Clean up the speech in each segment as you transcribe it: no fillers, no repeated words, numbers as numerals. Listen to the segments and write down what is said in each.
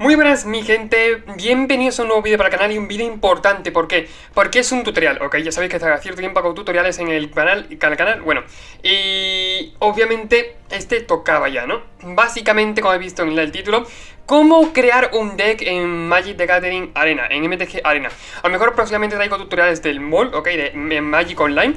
Muy buenas mi gente, bienvenidos a un nuevo vídeo para el canal y un vídeo importante. ¿Por qué? Porque es un tutorial, ok, ya sabéis que hace cierto tiempo hago tutoriales en el canal, bueno, y obviamente este tocaba ya, ¿no? Básicamente, como habéis visto en el título, cómo crear un deck en Magic the Gathering Arena, en MTG Arena. A lo mejor próximamente traigo tutoriales del MOL, ok, de Magic Online.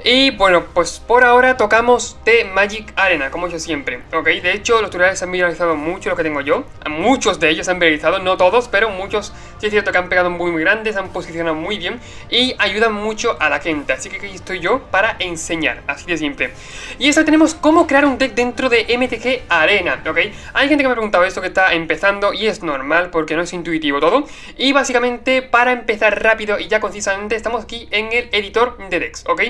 Y bueno, pues por ahora tocamos de Magic Arena, como yo siempre, ¿ok? De hecho, los tutoriales se han viralizado mucho, los que tengo yo. Muchos de ellos se han viralizado, no todos, pero muchos sí es cierto que han pegado muy grandes, han posicionado muy bien y ayudan mucho a la gente. Así que aquí estoy yo para enseñar, así de simple. Y esta tenemos cómo crear un deck dentro de MTG Arena, ¿ok? Hay gente que me ha preguntado esto, que está empezando, y es normal porque no es intuitivo todo. Y básicamente, para empezar rápido y ya concisamente, estamos aquí en el editor de decks, ¿ok?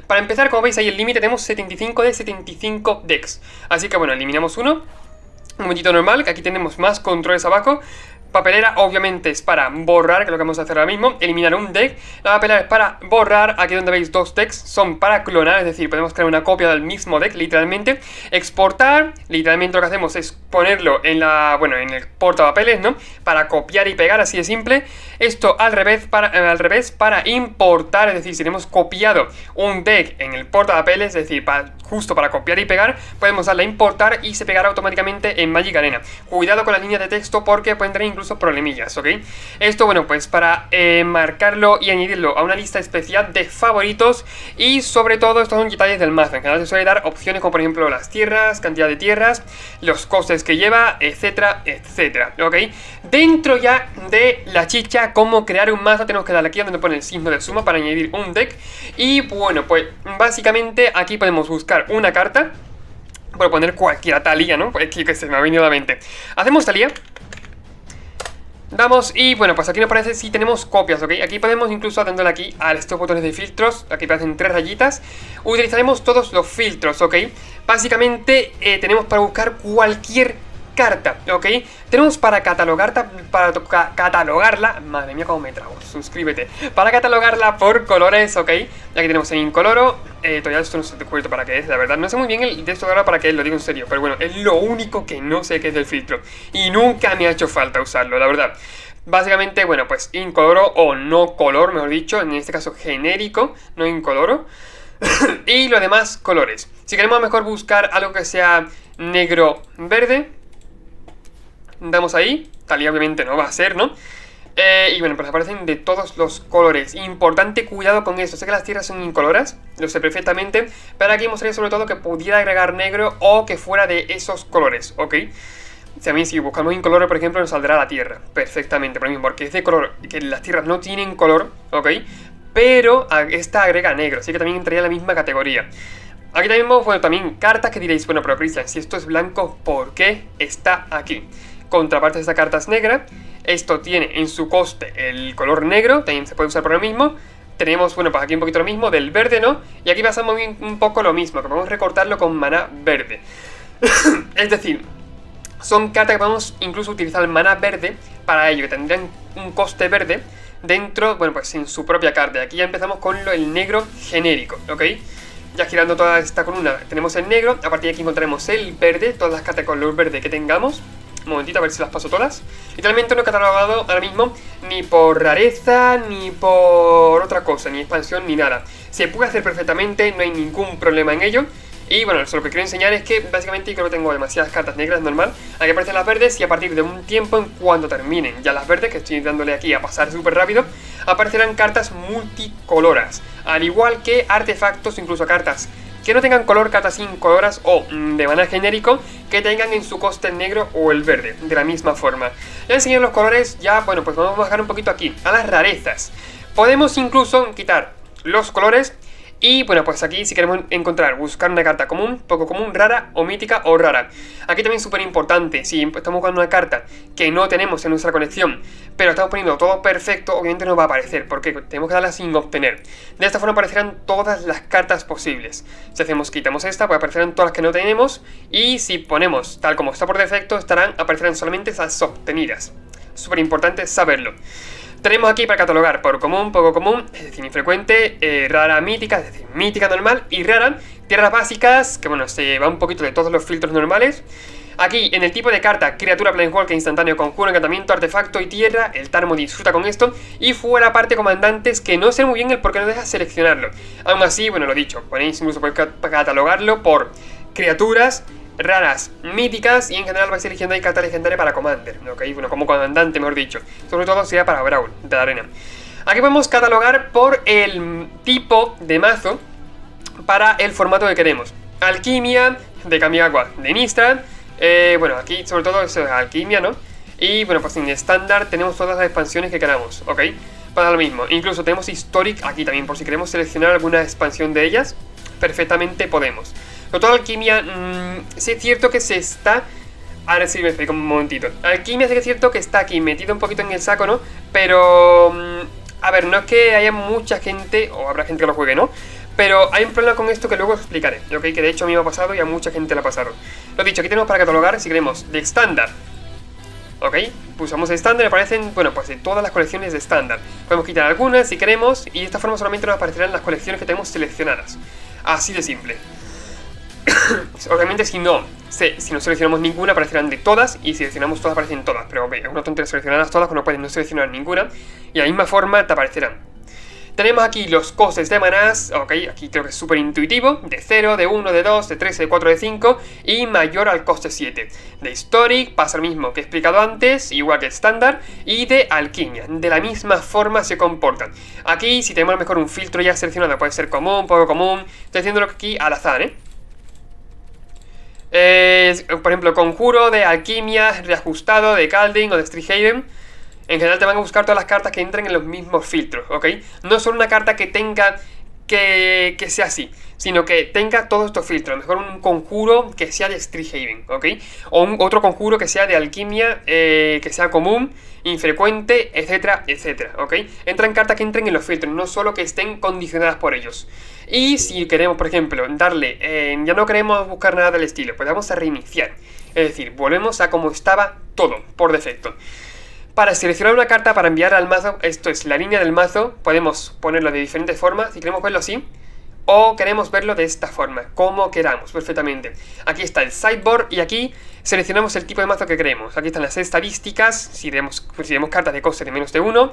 Para empezar, como veis ahí el límite, tenemos 75 de 75 decks. Así que bueno, eliminamos uno. Un momentito normal, que aquí tenemos más controles abajo. Papelera obviamente es para borrar, que es lo que vamos a hacer ahora mismo. Eliminar un deck. La papelera es para borrar. Aquí donde veis dos decks son para clonar, es decir, podemos crear una copia del mismo deck, literalmente. Exportar, literalmente lo que hacemos es ponerlo en en el portapapeles, ¿no? Para copiar y pegar, así de simple. Esto al revés para importar, es decir, si tenemos copiado un deck en el portapapeles, es decir, justo para copiar y pegar, podemos darle a importar y se pegará automáticamente en Magic Arena. Cuidado con las líneas de texto porque pueden tener incluso problemillas, ¿ok? Esto, bueno, pues para marcarlo y añadirlo a una lista especial de favoritos. Y sobre todo, estos son detalles del mazo. En general se suele dar opciones como por ejemplo las tierras, cantidad de tierras, los costes que lleva, etcétera, etcétera, ¿ok? Dentro ya de la chicha, cómo crear un mazo, tenemos que darle aquí donde pone el signo de suma para añadir un deck. Y bueno, pues básicamente aquí podemos buscar una carta. Por poner cualquiera, Talía, ¿no? Pues que se me ha venido a la mente. Hacemos Talía. Damos y bueno, pues aquí nos parece si tenemos copias, ¿ok? Aquí podemos incluso dándole aquí a estos botones de filtros. Aquí aparecen 3 rayitas. Utilizaremos todos los filtros, ¿ok? Básicamente tenemos para buscar cualquier carta, ¿ok? Tenemos para catalogarla, madre mía cómo me trago, suscríbete. Para catalogarla por colores, ¿ok? Aquí tenemos en incoloro, todavía esto no sé descubierto para qué es, la verdad. No sé muy bien el de esto ahora para qué es, lo digo en serio. Pero bueno, es lo único que no sé qué es del filtro. Y nunca me ha hecho falta usarlo, la verdad. Básicamente, bueno, pues incoloro o no color, mejor dicho, en este caso genérico, no incoloro. Y los demás colores. Si queremos mejor buscar algo que sea negro-verde, damos ahí, tal y obviamente no va a ser, ¿no? Y bueno, pues aparecen de todos los colores. Importante cuidado con eso. Sé que las tierras son incoloras, lo sé perfectamente, pero aquí mostraría sobre todo que pudiera agregar negro o que fuera de esos colores, ¿ok? También si buscamos incoloro, por ejemplo, nos saldrá la tierra perfectamente, por lo mismo, porque es de color, que las tierras no tienen color, ¿ok? Pero esta agrega negro, así que también entraría en la misma categoría. Aquí también vemos, bueno, también cartas que diréis, bueno, pero Cristian, si esto es blanco, ¿por qué está aquí? Contraparte de esta carta es negra. Esto tiene en su coste el color negro, también se puede usar por lo mismo. Tenemos, bueno, pues aquí un poquito lo mismo del verde, ¿no? Y aquí pasamos un poco lo mismo, que podemos recortarlo con maná verde. Es decir, son cartas que podemos incluso utilizar el maná verde para ello, que tendrían un coste verde dentro, bueno, pues en su propia carta. Aquí ya empezamos con el negro genérico, ¿ok? Ya girando toda esta columna tenemos el negro, a partir de aquí encontraremos el verde, todas las cartas con color verde que tengamos. Un momentito a ver si las paso todas. Literalmente no he catalogado ahora mismo ni por rareza, ni por otra cosa, ni expansión, ni nada. Se puede hacer perfectamente, no hay ningún problema en ello. Y bueno, lo que quiero enseñar es que básicamente creo que tengo demasiadas cartas negras, normal. Aquí aparecen las verdes y a partir de un tiempo, en cuanto terminen ya las verdes, que estoy dándole aquí a pasar súper rápido, aparecerán cartas multicoloras. Al igual que artefactos, incluso cartas que no tengan color, cartas incoloras o de maná genérico, que tengan en su coste el negro o el verde, de la misma forma. Ya enseñé los colores, ya, bueno, pues vamos a bajar un poquito aquí, a las rarezas. Podemos incluso quitar los colores. Y bueno, pues aquí si queremos buscar una carta común, poco común, rara o mítica o rara. Aquí también súper importante, si estamos buscando una carta que no tenemos en nuestra colección, pero estamos poniendo todo perfecto, obviamente no va a aparecer, porque tenemos que darla sin obtener. De esta forma aparecerán todas las cartas posibles. Si quitamos esta, pues aparecerán todas las que no tenemos. Y si ponemos tal como está por defecto, aparecerán solamente las obtenidas. Súper importante saberlo. Tenemos aquí para catalogar por común, poco común, es decir, infrecuente, rara, mítica, es decir, mítica normal y rara. Tierras básicas, que bueno, se va un poquito de todos los filtros normales. Aquí, en el tipo de carta, criatura, planeswalker, instantáneo, conjuro, encantamiento, artefacto y tierra, el Tarmo disfruta con esto. Y fuera parte comandantes, que no sé muy bien el por qué no deja seleccionarlo. Aún así, bueno, lo dicho, podéis incluso catalogarlo por criaturas raras, míticas, y en general vais eligiendo ahí carta legendaria para Commander, ¿ok? Bueno, como comandante, mejor dicho. Sobre todo sería para Brawl, de la arena. Aquí podemos catalogar por el tipo de mazo para el formato que queremos. Alquimia, de Kamigawa, de Innistrad. Bueno, aquí sobre todo eso es alquimia, ¿no? Y bueno, pues en estándar tenemos todas las expansiones que queramos, ¿ok? Para lo mismo, incluso tenemos Historic aquí también, por si queremos seleccionar alguna expansión de ellas, perfectamente podemos. Sobre todo alquimia, sí es cierto que se está... Ahora sí me explico un momentito. Alquimia sí que es cierto que está aquí metido un poquito en el saco, ¿no? Pero... a ver, no es que haya mucha gente, o habrá gente que lo juegue, ¿no? Pero hay un problema con esto que luego explicaré, ¿ok? Que de hecho a mí me ha pasado y a mucha gente le ha pasado. Lo dicho, aquí tenemos para catalogar, si queremos, de estándar. ¿Ok? Pulsamos estándar y aparecen, bueno, pues de todas las colecciones de estándar. Podemos quitar algunas si queremos y de esta forma solamente nos aparecerán las colecciones que tenemos seleccionadas. Así de simple. Obviamente si no seleccionamos ninguna aparecerán de todas, y si seleccionamos todas aparecen todas. Pero es una tontería seleccionarlas todas, cuando puedes no seleccionar ninguna y de la misma forma te aparecerán. Tenemos aquí los costes de manás, ok, aquí creo que es súper intuitivo, de 0, de 1, de 2, de 3, de 4, de 5 y mayor al coste 7. De Historic pasa lo mismo que he explicado antes, igual que estándar, y de alquimia, de la misma forma se comportan. Aquí si tenemos a lo mejor un filtro ya seleccionado, puede ser común, poco común, estoy haciéndolo aquí al azar, por ejemplo, conjuro de alquimia, reajustado, de Kaldheim o de Strixhaven. En general te van a buscar todas las cartas que entren en los mismos filtros, ¿ok? No solo una carta que tenga que sea así, sino que tenga todos estos filtros. A lo mejor un conjuro que sea de Strixhaven, ¿ok? O otro conjuro que sea de alquimia, que sea común, infrecuente, etcétera, etcétera, ¿ok? Entran cartas que entren en los filtros, no solo que estén condicionadas por ellos. Y si queremos, por ejemplo, darle, ya no queremos buscar nada del estilo, pues vamos a reiniciar. Es decir, volvemos a como estaba todo, por defecto. Para seleccionar una carta para enviar al mazo, esto es la línea del mazo, podemos ponerlo de diferentes formas, si queremos verlo así, o queremos verlo de esta forma, como queramos, perfectamente. Aquí está el sideboard y aquí seleccionamos el tipo de mazo que queremos. Aquí están las estadísticas, si vemos cartas de coste de menos de 1,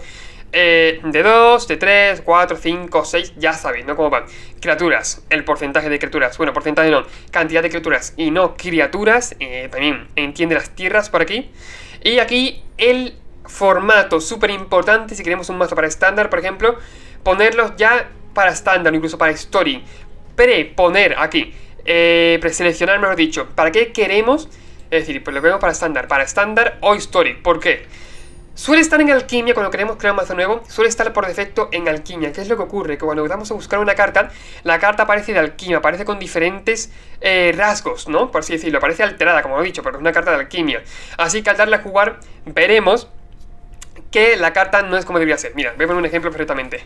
de 2, de 3, 4, 5, 6, ya sabéis, ¿no? Cómo van. Criaturas, el porcentaje de criaturas, bueno, porcentaje no, cantidad de criaturas y no criaturas, también entiende las tierras por aquí. Y aquí el formato súper importante, si queremos un mazo para estándar, por ejemplo, ponerlos ya para estándar, incluso para story. Preponer aquí, preseleccionar, mejor dicho, ¿para qué queremos? Es decir, pues lo queremos para estándar o story. ¿Por qué? Suele estar en alquimia cuando queremos crear un mazo nuevo, suele estar por defecto en alquimia. ¿Qué es lo que ocurre? Que cuando vamos a buscar una carta, la carta aparece de alquimia, aparece con diferentes rasgos, ¿no? Por así decirlo, aparece alterada, como he dicho, porque es una carta de alquimia. Así que al darle a jugar, veremos que la carta no es como debería ser. Mira, voy a poner un ejemplo perfectamente.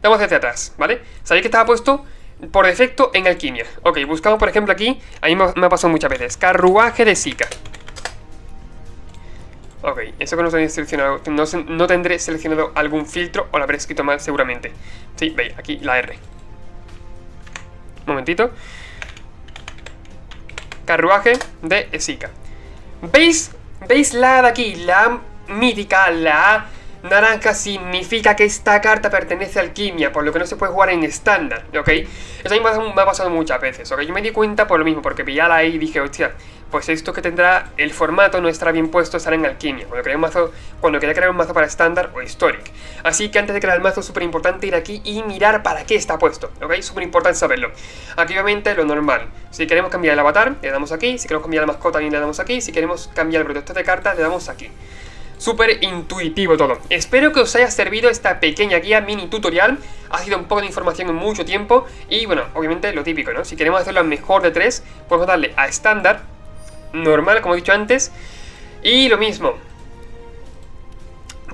Vamos hacia atrás, ¿vale? Sabéis que estaba puesto por defecto en alquimia. Ok, buscamos por ejemplo aquí, a mí me ha pasado muchas veces, carruaje de Zika. Ok, eso que no tenía seleccionado, no tendré seleccionado algún filtro o lo habré escrito mal seguramente. Sí, veis, aquí la R. Un momentito. Carruaje de Zika. ¿Veis? ¿Veis la de aquí? La mítica, la naranja significa que esta carta pertenece a alquimia, por lo que no se puede jugar en estándar, ¿ok? Eso a mí me ha pasado muchas veces, ¿ok? Yo me di cuenta por lo mismo, porque pillaba ahí y dije, hostia, pues esto que tendrá el formato no estará bien puesto, estará en alquimia, cuando quería crear un mazo para estándar o historic. Así que antes de crear el mazo es súper importante ir aquí y mirar para qué está puesto, ¿ok? Súper importante saberlo. Aquí obviamente lo normal, si queremos cambiar el avatar, le damos aquí, si queremos cambiar la mascota también le damos aquí, si queremos cambiar el protector de cartas le damos aquí. Súper intuitivo todo. Espero que os haya servido esta pequeña guía mini tutorial. Ha sido un poco de información en mucho tiempo. Y bueno, obviamente lo típico, ¿no? Si queremos hacerlo al mejor de 3, podemos darle a estándar, normal, como he dicho antes. Y lo mismo,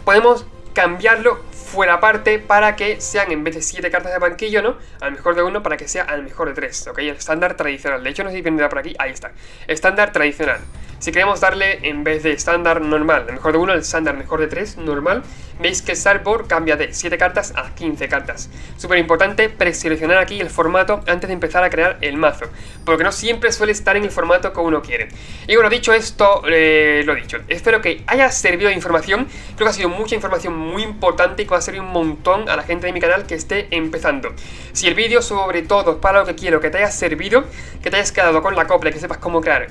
podemos cambiarlo fuera parte para que sean en vez de 7 cartas de banquillo, ¿no? Al mejor de 1 para que sea al mejor de 3, ¿ok? El estándar tradicional. De hecho no sé si vendrá por aquí, ahí está. Estándar tradicional. Si queremos darle, en vez de estándar normal, el mejor de 1, el estándar mejor de 3, normal, veis que el sideboard cambia de 7 cartas a 15 cartas. Súper importante preseleccionar aquí el formato antes de empezar a crear el mazo, porque no siempre suele estar en el formato que uno quiere. Y bueno, dicho esto, lo dicho, espero que haya servido de información. Creo que ha sido mucha información muy importante y que va a servir un montón a la gente de mi canal que esté empezando. Si el vídeo sobre todo para lo que quiero, que te haya servido, que te hayas quedado con la copla y que sepas cómo crear,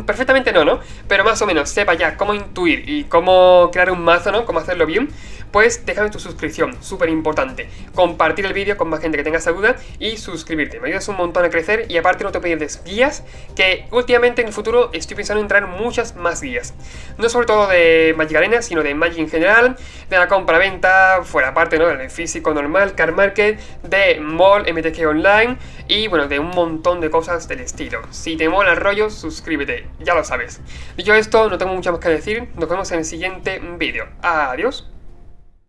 perfectamente no, pero más o menos sepas ya cómo intuir y cómo crear un mazo, ¿no? Cómo hacerlo bien, pues déjame tu suscripción, súper importante. Compartir el vídeo con más gente que tenga esa duda y suscribirte, me ayudas un montón a crecer. Y aparte no te pierdes guías, que últimamente en el futuro estoy pensando en traer muchas más guías. No sobre todo de Magic Arena, sino de Magic en general, de la compra-venta, fuera parte, ¿no? Del físico normal, Card Market, de Mall, MTG Online y bueno, de un montón de cosas del estilo. Si te mola el rollo, suscríbete, ya lo sabes. Dicho esto, no tengo mucho más que decir, nos vemos en el siguiente vídeo. Adiós.